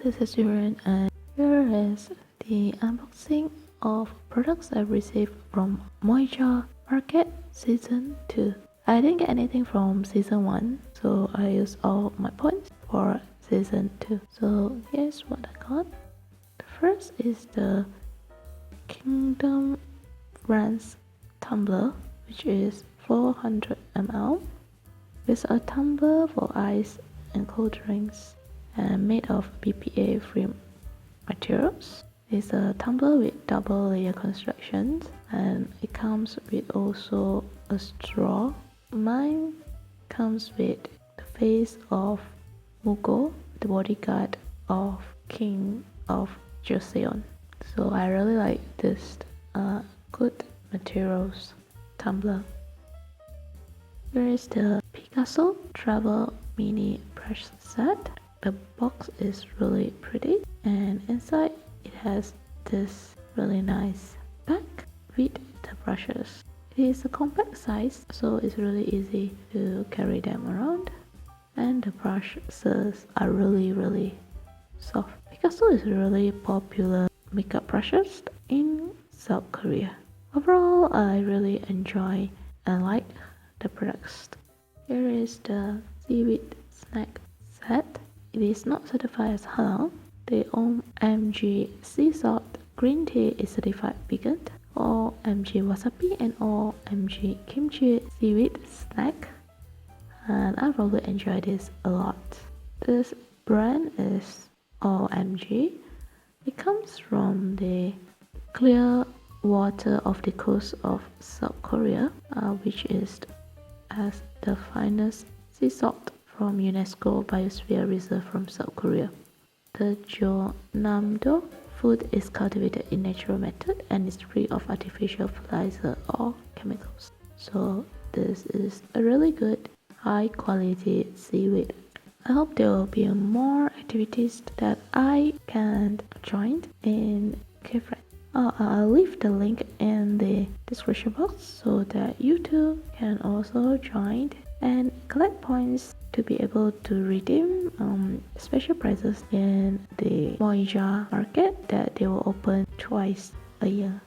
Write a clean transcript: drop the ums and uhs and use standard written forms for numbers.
this is Yuren, and here is the unboxing of products I received from Moija Market Season 2. I didn't get anything from Season 1, so I used all my points for Season 2. So here's what I got. The first is the Kingdom Brands Tumbler, which is 400 ml. It's a tumbler for ice and cold drinks and made of BPA-free materials. It's a tumbler with double layer constructions, and it comes with also a straw. Mine comes with the face of Mugo, the bodyguard of King of Joseon. So I really like this good materials tumbler. Here is the Piccasso Travel Mini Brush Set. The box is really pretty, and inside it has this really nice bag with the brushes. It is a compact size, so it's really easy to carry them around, and the brushes are really soft. Piccasso is really popular makeup brushes in South Korea. Overall, I really enjoy and like the products. Here is the Seaweed snack set. It is not certified as halal. The OMG sea salt green tea is certified vegan. OMG wasabi and OMG kimchi seaweed snack. And I probably enjoy this a lot. This brand is OMG. It comes from the clear water of the coast of South Korea, which is as the finest sea salt from UNESCO Biosphere Reserve from South Korea. The Jeonnam-do food is cultivated in natural method and is free of artificial fertilizer or chemicals. So this is a really good high quality seaweed. I hope there will be more activities that I can join in K-Friend. I'll leave the link in the description box so that you too can also join and collect points to be able to redeem special prizes in the Moija market that they will open twice a year.